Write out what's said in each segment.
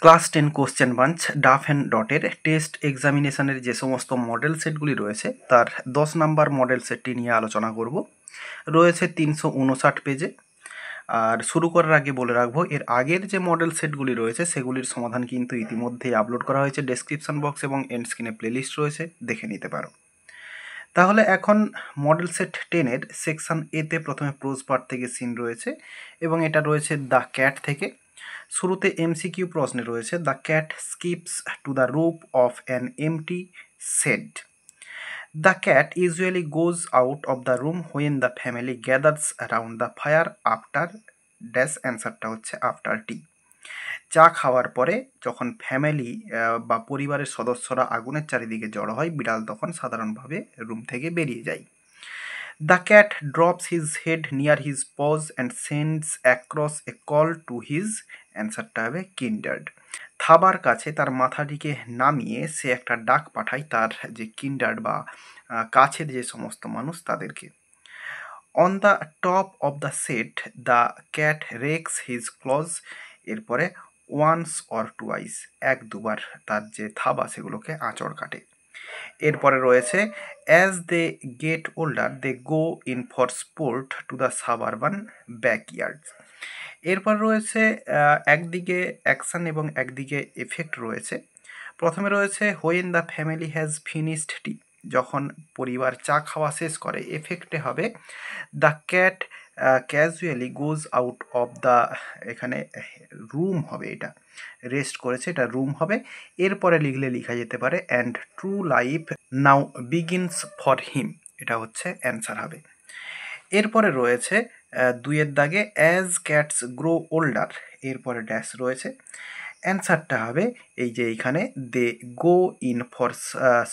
Class 10 question bunch Duff and ডটের test এক্সামিনেশনের যে সমস্ত মডেল সেটগুলি রয়েছে তার 10 নাম্বার মডেল সেটটি নিয়ে আলোচনা করব। রয়েছে 359 পেজে। আর শুরু করার আগে বলে রাখবো, এর আগের যে মডেল সেটগুলি রয়েছে সেগুলির সমাধান কিন্তু ইতিমধ্যেই আপলোড করা হয়েছে। ডেসক্রিপশন বক্স এবং এন্ড স্ক্রিনে প্লেলিস্ট রয়েছে, দেখে নিতে পারো। তাহলে এখন মডেল সেট 10-এর সেকশন এতে প্রথমে প্রোজ পার্ট থেকে সিন রয়েছে এবং এটা রয়েছে দ্য ক্যাট থেকে। শুরুতে এমসিকিউ প্রশ্নে রয়েছে the cat skips to the roof of an empty shed. The cat usually goes out of the room when the family gathers around the fire after dash. অ্যান্সারটা হচ্ছে আফটার টি। চা খাওয়ার পরে যখন ফ্যামিলি বা পরিবারের সদস্যরা আগুনের চারিদিকে জড়ো হয়, বিড়াল তখন সাধারণভাবে রুম থেকে বেরিয়ে যায়। The cat drops his head near his pause and sends across A call to his. অ্যান্সারটা হবে কিন্ডার্ড। থাবার কাছে তার মাথাটিকে নামিয়ে সে একটা ডাক পাঠায় তার যে কিন্ডার্ড বা কাছের যে সমস্ত মানুষ তাদেরকে। On the top of the set the cat rakes his claws. এরপরে ওয়ান্স অর টুয়াইস, এক দুবার তার যে থাবা সেগুলোকে আঁচড় কাটে। এরপরে রয়েছে as they get older they go in for sport to the suburban backyard. এরপর রয়েছে একদিকে অ্যাকশন এবং একদিকে এফেক্ট রয়েছে। প্রথমে রয়েছে when the family has finished tea, যখন পরিবার চা খাওয়া শেষ করে। এফেক্টে হবে the cat casually goes out of the, এখানে রুম হবে, এটা রেস্ট করেছে, এটা রুম হবে। এরপরে লিখলে লেখা যেতে পারে and true life now begins for him, এটা হচ্ছে অ্যান্সার হবে। এরপরে রয়েছে দুইয়ের দাগে অ্যাজ ক্যাটস গ্রো ওল্ডার, এরপরে ড্যাশ রয়েছে। অ্যান্সারটা হবে এই যে এইখানে they go in for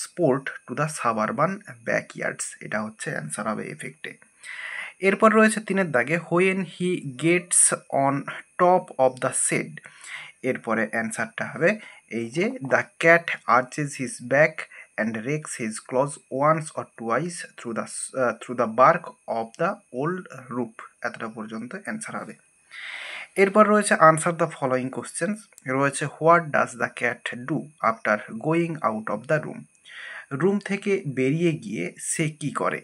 sport to the suburban backyards, এটা হচ্ছে অ্যান্সার হবে এফেক্টে। এরপর রয়েছে তিনের দাগে when he gets on top of the shed. এরপরে অ্যান্সারটা হবে এই যে the cat arches his back and wrecks his clause once or twice through the bark of the old rope. এতটা পর্যন্ত অ্যান্সার হবে। এরপর রয়েছে আনসার দ্য ফলোয়িং কোশ্চেন্স। রয়েছে what does the cat do after going out of the room. Room থেকে বেরিয়ে গিয়ে সে কি করে।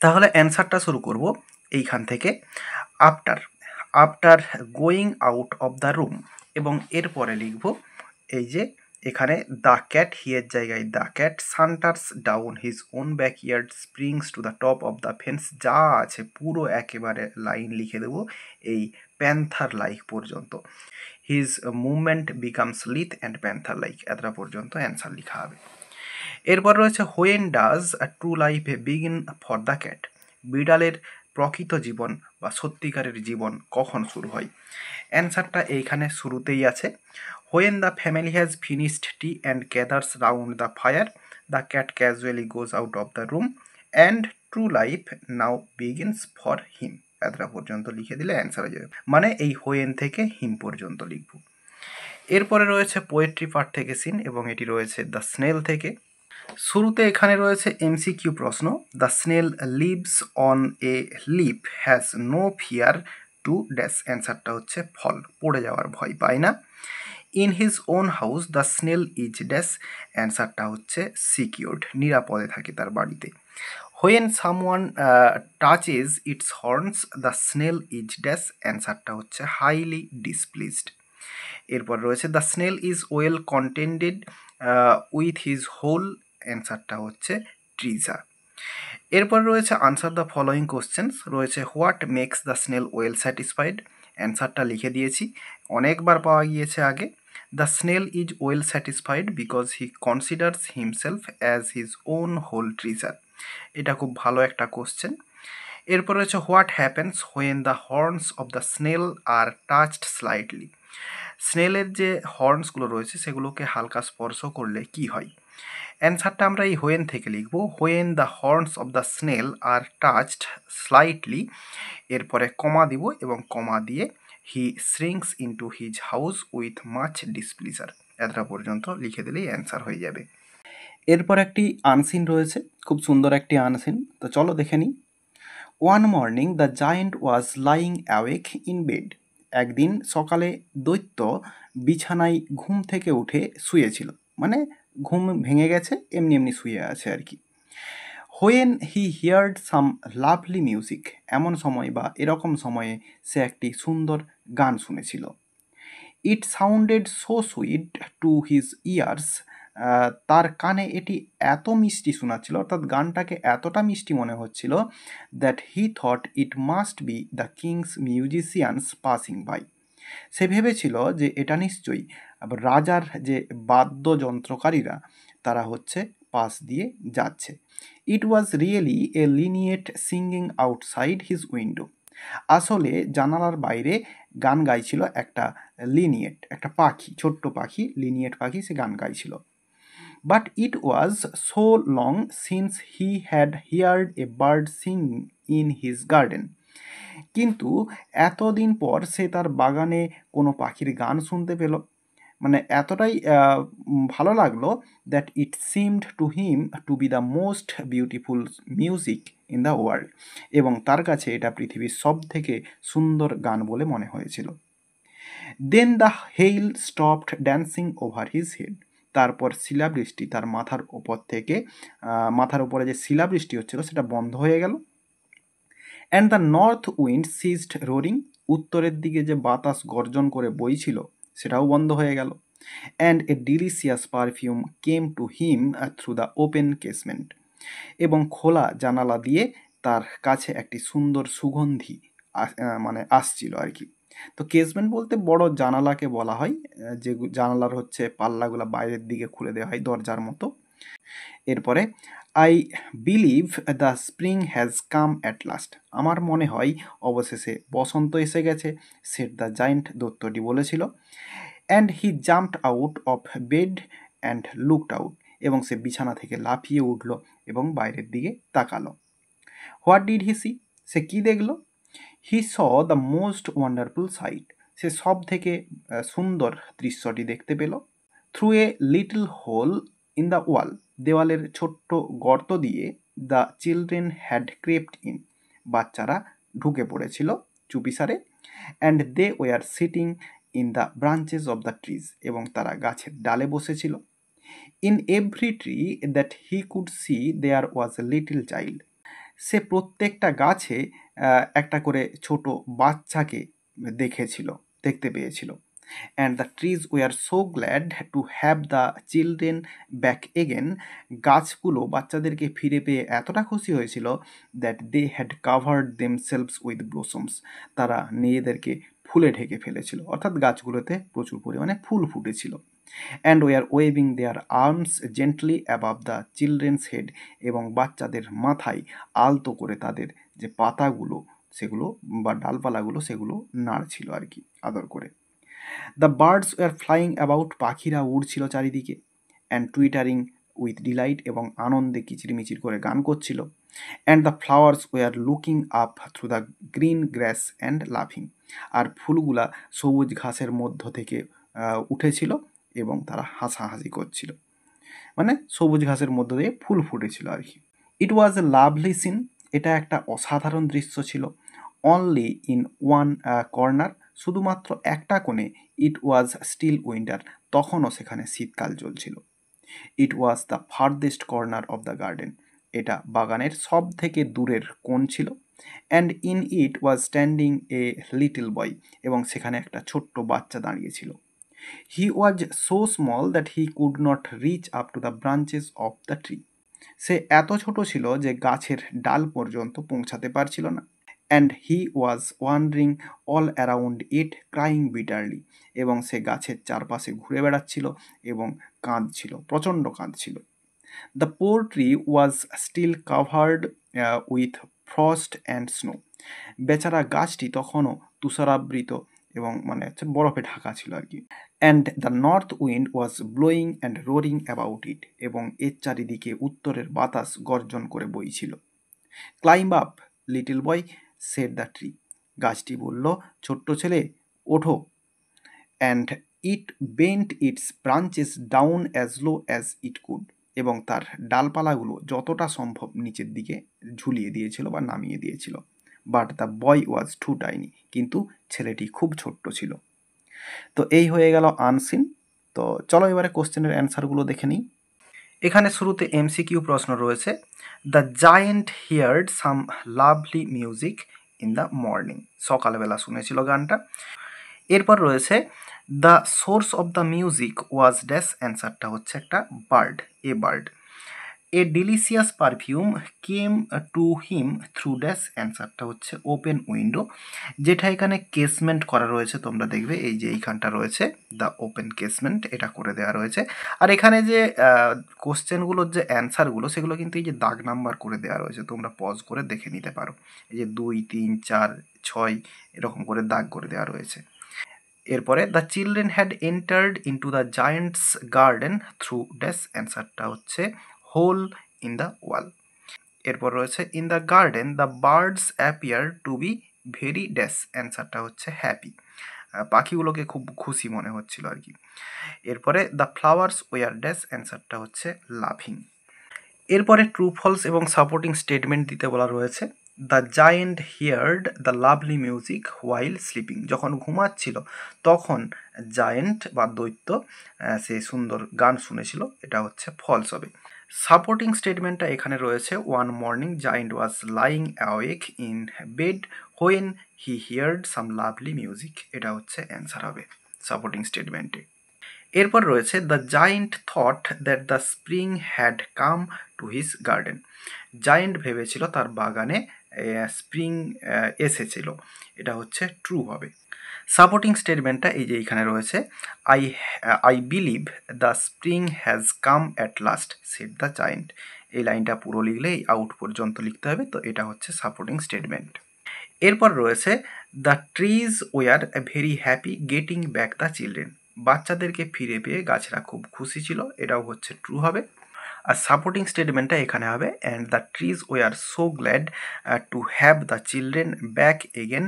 তাহলে অ্যান্সারটা শুরু করব এইখান থেকে। After, after going out of the room, এবং এরপরে লিখব এই যে এখানে দ্য ক্যাট, হিয়ের জায়গায় the cat saunters down his own backyard springs to the top of the fence. যা আছে পুরো একেবারে লাইন লিখে দেবো এই প্যান্থার লাইক পর্যন্ত। His movement becomes lithe and panther like, এতটা পর্যন্ত অ্যান্সার লেখা হবে। এরপর রয়েছে when does true life begin for the cat. বিড়ালের প্রকৃত জীবন বা সত্যিকারের জীবন কখন শুরু হয়। অ্যান্সারটা এইখানে শুরুতেই আছে। When the family has finished T and gathers round the fire the cat casually goes out of the room and true life now begins for হিম। এতটা পর্যন্ত লিখে দিলে অ্যান্সার হয়ে যাবে, মানে এই হোয়েন থেকে হিম পর্যন্ত লিখব। এরপরে রয়েছে পোয়েট্রি পার্ট থেকে সিন, এবং এটি রয়েছে দ্য স্নেল থেকে। শুরুতে এখানে রয়েছে এমসিকিউ প্রশ্ন। The snail lives on a leaf has no fear to dash. অ্যান্সারটা হচ্ছে ফল, পড়ে যাওয়ার ভয় পায় না। In his own house the snail is dash. অ্যান্সারটা হচ্ছে সিকিউরড, নিরাপদে থাকে তার বাড়িতে। When someone touches its horns the snail is dash. অ্যান্সারটা হচ্ছে হাইলি ডিসপ্লিজড। এরপর রয়েছে the snail is well contented with his hole. অ্যান্সারটা হচ্ছে ট্রিজার। এরপর রয়েছে আনসার দ্য ফলোয়িং কোশ্চেন্স। রয়েছে what makes the snail well satisfied. অ্যান্সারটা লিখে দিয়েছি, অনেকবার পাওয়া গিয়েছে আগে। The snail is well satisfied because he considers himself as his own whole treasure. এটা খুব ভালো একটা কোশ্চেন। এরপর রয়েছে what happens when the horns of the snail are touched slightly. স্নেলের যে হর্নসগুলো রয়েছে সেগুলোকে হালকা স্পর্শ করলে কি হয়। অ্যান্সারটা আমরা এই হোয়েন থেকে লিখব। When the horns of the snail are touched slightly, এরপরে কমা দিব এবং কমা দিয়ে he shrinks into his house with much displeasure. এতটা পর্যন্ত লিখে দিলেই অ্যান্সার হয়ে যাবে। এরপর একটি আনসিন রয়েছে, খুব সুন্দর একটি আনসিন, তো চলো দেখে নিই। One morning the giant was lying awake in bed. একদিন সকালে দৈত্য বিছানায় ঘুম থেকে উঠে শুয়েছিল, মানে ঘুম ভেঙে গেছে, এমনি এমনি শুয়ে আছে আর কি। When he heard some lovely music, এমন সময় বা এরকম সময়ে সে একটি সুন্দর গান শুনেছিল। It sounded so sweet to his ears, তার কানে এটি এত মিষ্টি শোনাচ্ছিল, অর্থাৎ গানটাকে এতটা মিষ্টি মনে হচ্ছিল, that he thought it must be the king's musicians passing by. সে ভেবেছিল যে এটা নিশ্চয়ই রাজার যে বাদ্যযন্ত্রকারীরা তারা হচ্ছে পাশ দিয়ে যাচ্ছে। It was really a linnet singing outside his window. আসলে জানালার বাইরে গান গাইছিল একটা লিনিয়েট, একটা পাখি, ছোট্ট পাখি, লিনিয়েট পাখি, সে গান গাইছিল। But it was so long since he had heard a bird sing in his garden. কিন্তু এতদিন পর সে তার বাগানে কোনো পাখির গান শুনতে পেল, মানে এতটাই ভালো লাগলো, that it seemed to him to be the most beautiful music in the world, এবং তার কাছে এটা পৃথিবীর সব থেকে সুন্দর গান বলে মনে হয়েছিল। Then the hail stopped dancing over his head, তারপর শিলাবৃষ্টি তার মাথার ওপর থেকে, মাথার উপরে যে শিলাবৃষ্টি হচ্ছিল সেটা বন্ধ হয়ে গেল। And the north wind ceased roaring, উত্তরের দিকে যে বাতাস গর্জন করে বইছিল সেটাও বন্ধ হয়ে গেল। And a delicious perfume came to him through the open casement, এবং খোলা জানালা দিয়ে তার কাছে একটি সুন্দর সুগন্ধি মানে আসছিল আর কি। তো কেসমেন্ট বলতে বড় জানালাকে বলা হয়, যে জানালার হচ্ছে পাল্লাগুলো বাইরের দিকে খুলে দেওয়া হয় দরজার মতো। এরপরে I believe the spring has come at last, আমার মনে হয় অবশেষে বসন্ত এসে গেছে, সেট দ্য জায়েন্ট, দৈত্যটি বলেছিল। And he jumped out of bed and looked out, এবং সে বিছানা থেকে লাফিয়ে উঠল এবং বাইরের দিকে তাকালো। হোয়াট ডিড হি সি, সে কী দেখলো? He saw the most wonderful sight, সে সব থেকে সুন্দর দৃশ্যটি দেখতে পেল। Through a little hole in the wall, দেওয়ালের ছোট্ট গর্ত দিয়ে the children had crept in, বাচ্চারা ঢুকে পড়েছিল চুপিসারে। And they were sitting in the branches of the trees, এবং তারা গাছের ডালে বসেছিল। In every tree that he could see there was a little child, সে প্রত্যেকটা গাছে একটা করে ছোট বাচ্চাকে দেখতে পেয়েছিল। And the trees were so glad to have the children back again, গাছগুলো বাচ্চাদেরকে ফিরে পেয়ে এতটা খুশি হয়েছিল, that they had covered themselves with blossoms, তারা নিজেদেরকে ফুলে ঢেকে ফেলেছিল, অর্থাৎ গাছগুলোতে প্রচুর পরিমাণে ফুল ফুটেছিল। And were waving their arms gently above the children's head, এবং বাচ্চাদের মাথায় আলতো করে তাদের যে পাতাগুলো সেগুলো বা ডালপালাগুলো সেগুলো নাড়ছিল আর কি, আদর করে। The birds were flying about, পাখিরা উড়ছিল চারিদিকে। অ্যান্ড টুইটারিং উইথ ডিলাইট, এবং আনন্দে কিচিরমিচির করে গান করছিল। And the flowers were looking up through the green grass and লাফিং, আর ফুলগুলা সবুজ ঘাসের মধ্য থেকে উঠেছিল এবং তারা হাসাহাসি করছিল, মানে সবুজ ঘাসের মধ্য দিয়ে ফুল ফুটেছিল আর কি। ইট ওয়াজ এ লাভলি সিন, এটা একটা অসাধারণ দৃশ্য ছিল। অনলি ইন ওয়ান কর্নার, শুধুমাত্র একটা কোণে, ইট ওয়াজ স্টিল উইন্টার, তখনও সেখানে শীতকাল চলছিল। It was the farthest corner of the garden, এটা বাগানের সব থেকে দূরের কোণ ছিল। And in it was standing a little boy, এবং সেখানে একটা ছোট্ট বাচ্চা দাঁড়িয়েছিল। He was so small that he could not reach up to the branches of the tree, সে এত ছোট ছিল যে গাছের ডাল পর্যন্ত পৌঁছাতে পারছিল না। And he was wandering all around it crying bitterly, এবং সে গাছের চারপাশে ঘুরে বেড়াচ্ছিল এবং কাঁদছিল, প্রচণ্ড কাঁদছিল। The poor tree was still covered with frost and snow, বেচারা গাছটি তখনও তুষারাবৃত এবং মানে হচ্ছে বরফে ঢাকা ছিল আর কি। And the north wind was blowing and roaring about it, এবং এর চারিদিকে উত্তরের বাতাস গর্জন করে বইছিল। Climb up little boy said the tree, গাছটি বলল, ছোট্ট ছেলে ওঠো। And it bent its branches down as low as it could, এবং তার ডালপালাগুলো যতটা সম্ভব নিচের দিকে ঝুলিয়ে দিয়েছিল বা নামিয়ে দিয়েছিল, but the boy was too tiny, কিন্তু ছেলেটি খুব ছোট্ট ছিল। তো এই হয়ে গেল আনসিন। তো চলো এবারে কোশ্চেনের অ্যান্সারগুলো দেখে নিই। এখানে শুরুতে এমসিকিউ প্রশ্ন রয়েছে, the giant heard some lovely music in the morning, সকালবেলা শুনেছিল গানটা। এরপর রয়েছে the source of the music was dash, অ্যান্সারটা হচ্ছে একটা bird, a bird. A delicious perfume came to him through dash, অ্যান্সারটা হচ্ছে ওপেন উইন্ডো, যেটা এখানে কেসমেন্ট করা রয়েছে। তোমরা দেখবে এই যে এইখানটা রয়েছে দ্য ওপেন কেসমেন্ট, এটা করে দেওয়া রয়েছে। আর এখানে যে কোশ্চেনগুলোর যে অ্যান্সারগুলো সেগুলো কিন্তু এই যে দাগ নাম্বার করে দেওয়া রয়েছে, তোমরা পজ করে দেখে নিতে পারো। এই যে 2, 3, 4, 6 এরকম করে দাগ করে দেওয়া রয়েছে। এরপরে the children had entered into the giants garden through dash, অ্যান্সারটা হচ্ছে হোল ইন দ্য ওয়াল। এরপর রয়েছে in the garden the birds appear to be very dash, অ্যান্সারটা হচ্ছে হ্যাপি, পাখিগুলোকে খুব খুশি মনে হচ্ছিল আর কি। এরপরে দ্য ফ্লাওয়ার্স ওয়ার ড্যাশ, অ্যান্সারটা হচ্ছে লাভিং। এরপরে ট্রু ফলস এবং সাপোর্টিং স্টেটমেন্ট দিতে বলা রয়েছে। The giant heard the lovely music while sleeping, যখন ঘুমাচ্ছিল তখন জায়েন্ট বা দৈত্য সে সুন্দর গান শুনেছিল, এটা হচ্ছে ফলস হবে। সাপোর্টিং স্টেটমেন্টটা এখানে রয়েছে, one morning giant was lying awake in bed when he heard some lovely music, এটা হচ্ছে অ্যান্সার হবে সাপোর্টিং স্টেটমেন্টে। এরপর রয়েছে the giant thought that the spring had come to his garden, giant ভেবেছিল তার বাগানে স্প্রিং এসেছিল, এটা হচ্ছে ট্রু হবে। সাপোর্টিং স্টেটমেন্টটা এই যে এইখানে রয়েছে, I believe the spring has come at last said the giant, এই লাইনটা পুরো লিখলে এই আউট পর্যন্ত লিখতে হবে, তো এটা হচ্ছে সাপোর্টিং স্টেটমেন্ট। এরপর রয়েছে the trees were very happy getting back the children, বাচ্চাদেরকে ফিরে পেয়ে গাছেরা খুব খুশি ছিল, এটাও হচ্ছে ট্রু হবে। আর সাপোর্টিং স্টেটমেন্টটা এখানে হবে, and the trees were so glad to have the children back again,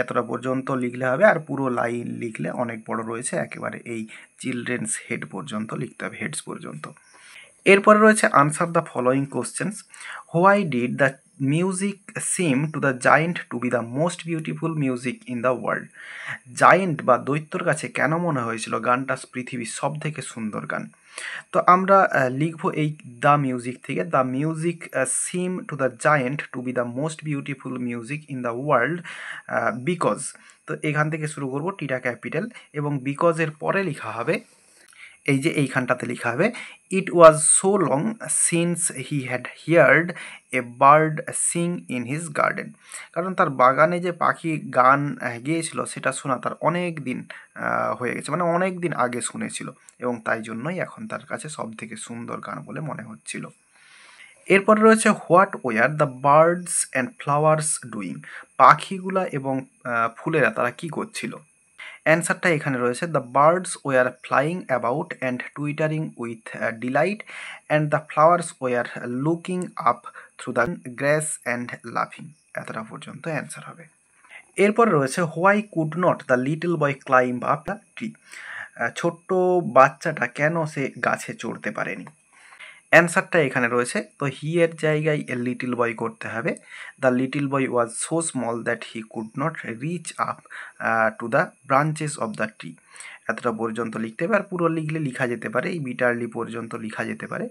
এতটা পর্যন্ত লিখলে হবে, আর পুরো লাইন লিখলে অনেক বড় রয়েছে, একেবারে এই চিলড্রেন্স হেড পর্যন্ত লিখতে হবে, হেডস পর্যন্ত। এরপরে রয়েছে answer the following questions, why did the music seem to the giant to be the most beautiful music in the world, giant বা দৈত্যর কাছে কেন মনে হয়েছিল গানটা পৃথিবীর সব থেকে সুন্দর গান। তো আমরা লিখবো এই দ্য মিউজিক থেকে, the music seem to the giant to be the most beautiful music in the world because, তো এখান থেকে শুরু করবো টিটা ক্যাপিটাল, এবং বিকজের পরে লেখা হবে এই যে এইখানটাতে লেখা হবে, it was so long since he had heard a bird sing in his garden, কারণ তার বাগানে যে পাখি গান গেয়েছিল সেটা শোনা তার অনেক দিন হয়ে গেছে, মানে অনেক দিন আগে শুনেছিল, এবং তাই জন্যই এখন তার কাছে সব থেকে সুন্দর গান বলে মনে হচ্ছিল। এরপর রয়েছে what were the birds and flowers doing, পাখিগুলা এবং ফুলেরা তারা কি করছিল। অ্যান্সারটা এখানে রয়েছে, the birds were flying about and twittering with delight and the flowers were looking up through the grass and লাফিং, এতটা পর্যন্ত অ্যান্সার হবে। এরপর রয়েছে why could not the little boy climb up the tree, ছোট্ট বাচ্চাটা কেন সে গাছে চড়তে পারেনি। অ্যান্সারটা এখানে রয়েছে, তো হি এর জায়গায় লিটিল বয় করতে হবে, the little boy was so small that he could not reach up to the branches of the tree, এতটা পর্যন্ত লিখতে হবে, আর পুরো লিখলে লিখা যেতে পারে এই বিটারলি পর্যন্ত লিখা যেতে পারে।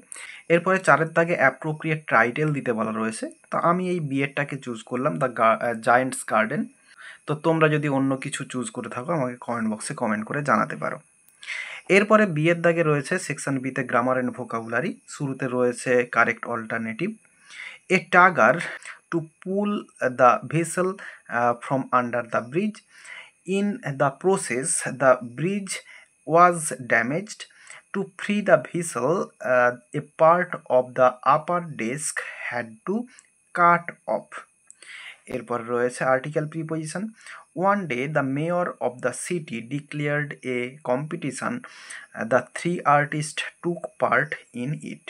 এরপরে 4 দাগে অ্যাপ্রোপ্রিয়েট টাইটেল দিতে বলা রয়েছে, তো আমি এই বিয়েরটাকে চুজ করলাম, দ্য জায়েন্টস গার্ডেন। তো তোমরা যদি অন্য কিছু চুজ করে থাকো আমাকে কমেন্ট বক্সে কমেন্ট করে জানাতে পারো। এরপরে বিয়ের দাগে রয়েছে সেকশন বিতে গ্রামার অ্যান্ড ভোকাবুলারি, শুরুতে রয়েছে correct alternative, a tugger to pull the vessel from under the bridge, in the process the bridge was damaged, to free the vessel a part of the upper desk had to cut off. এরপর রয়েছে article preposition, one day the mayor of the city declared a competition, the 3 artist took part in it,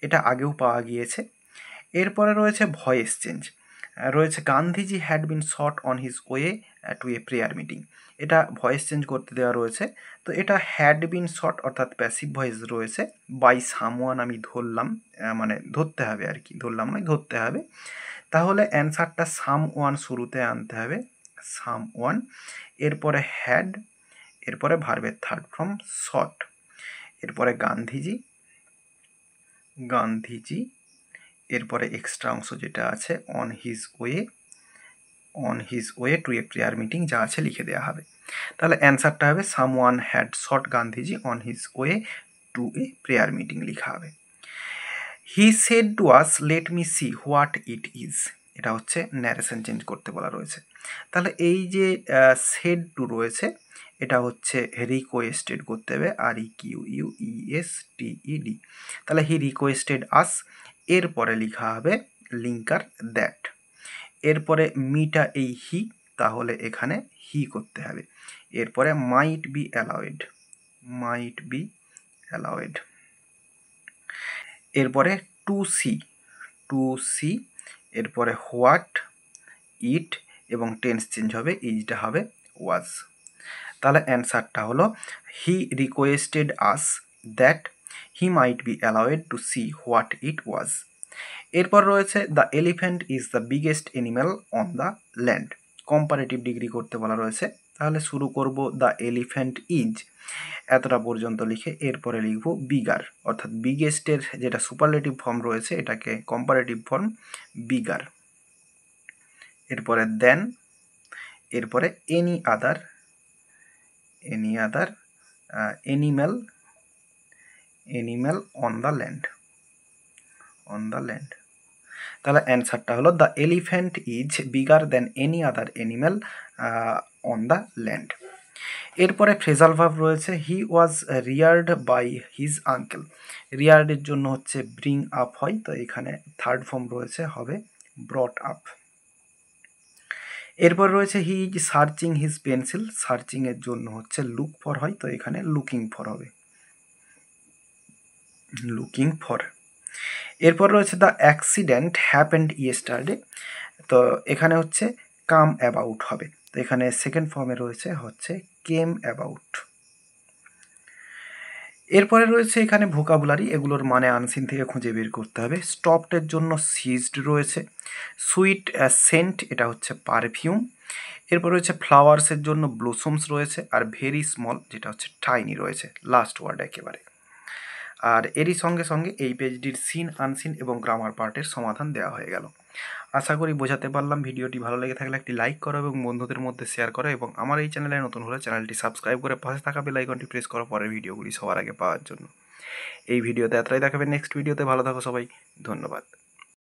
এটা আগেও পাওয়া গিয়েছে। এরপরে রয়েছে voice change, রয়েছে Gandhiji had bin shot on his way to a prayer meeting, এটা ভয়েস চেঞ্জ করতে দেওয়া রয়েছে, তো এটা হ্যাড বিন শট অর্থাৎ প্যাসিভ ভয়েস রয়েছে, বাই সামওয়ান আমি ধরলাম, মানে ধরতে হবে আর কি, ধরলাম নয় ধরতে হবে, তাহলে অ্যান্সারটা সাম ওয়ান শুরুতে আনতে হবে, সাম ওয়ান, এরপরে হ্যাড, এরপরে ভার্বের থার্ড ফর্ম শট, এরপরে গান্ধীজি, গান্ধীজি, এরপরে এক্সট্রা অংশ যেটা আছে on his way to a prayer meeting যা আছে লিখে দেওয়া হবে। তাহলে অ্যান্সারটা হবে someone had shot Gandhiji on his way to a prayer meeting লেখা হবে। He said to us let me see what it is, এটা হচ্ছে ন্যারেশন চেঞ্জ করতে বলা রয়েছে। তাহলে এই যে সেড টু রয়েছে এটা হচ্ছে রিকোয়েস্টেড করতে হবে, REQUESTED। তাহলে হি রিকোয়েস্টেড আস, এরপরে লেখা হবে লিঙ্কার দ্যাট, এরপরে মিটা এই হি, তাহলে এখানে হি করতে হবে, এরপরে মাইট be allowed, mite be allowed, এরপরে টু সি, এরপরে হোয়াট, ইট, এবং টেন্স চেঞ্জ হবে, ইজটা হবে ওয়াজ। তাহলে অ্যান্সারটা হলো he requested us that he might be allowed to see what it was. এরপর রয়েছে the elephant is the biggest animal on the land, comparative degree করতে বলা রয়েছে। তাহলে শুরু করব দ্য এলিফ্যান্ট ইজ, এতটা পর্যন্ত লিখে এরপরে লিখব বিগার, অর্থাৎ বিগেস্টের যেটা সুপারলেটিভ ফর্ম রয়েছে এটাকে কম্পারেটিভ ফর্ম বিগার, এরপরে দেন, এরপরে any other animal on the land, তাহলে অ্যান্সারটা হলো the elephant is bigger than any other animal on the land. এরপরে ফ্রেজাল ভার্ব রয়েছে হি ওয়াজ রিয়ার্ড বাই হিজ আঙ্কেল, রিয়ার্ডের জন্য হচ্ছে ব্রিং আপ হয়, তো এখানে থার্ড ফর্ম রয়েছে হবে ব্রট আপ। এরপর রয়েছে he is searching his pencil, সার্চিংয়ের জন্য হচ্ছে লুক ফর হয়, তো এখানে লুকিং ফর হবে, লুকিং ফর। এরপর রয়েছে দ্য অ্যাক্সিডেন্ট হ্যাপেন্ড ইয়েস্টারডে, তো এখানে হচ্ছে কাম অ্যাবাউট হবে, তো এখানে সেকেন্ড ফর্মে রয়েছে হচ্ছে কেম অ্যাবাউট। এরপরে রয়েছে এখানে ভোকাবুলারি, এগুলোর মানে আনসিন থেকে খুঁজে বের করতে হবে। স্টপডের জন্য সিজড রয়েছে, সুইট সেন্ট এটা হচ্ছে পারফিউম, এরপর রয়েছে ফ্লাওয়ার্সের জন্য ব্লসমস রয়েছে, আর ভেরি স্মল যেটা হচ্ছে টাইনি রয়েছে লাস্ট ওয়ার্ড একেবারে। আর এরই সঙ্গে সঙ্গে এই পেজটির সিন আনসিন এবং গ্রামার পার্টের সমাধান দেওয়া হয়ে গেল। আশা করি বোঝাতে পারলাম। ভিডিওটি ভালো লেগে থাকলে একটি লাইক করো এবং বন্ধুদের মধ্যে শেয়ার করো, এবং আমার এই চ্যানেলে নতুন হলে চ্যানেলটি সাবস্ক্রাইব করে পাশে থাকা বেল আইকনটি প্রেস করো পরের ভিডিওগুলি সবার আগে পাওয়ার জন্য। এই ভিডিওতে এতটাই দেখাবে, নেক্সট ভিডিওতে ভালো থাকো সবাই, ধন্যবাদ।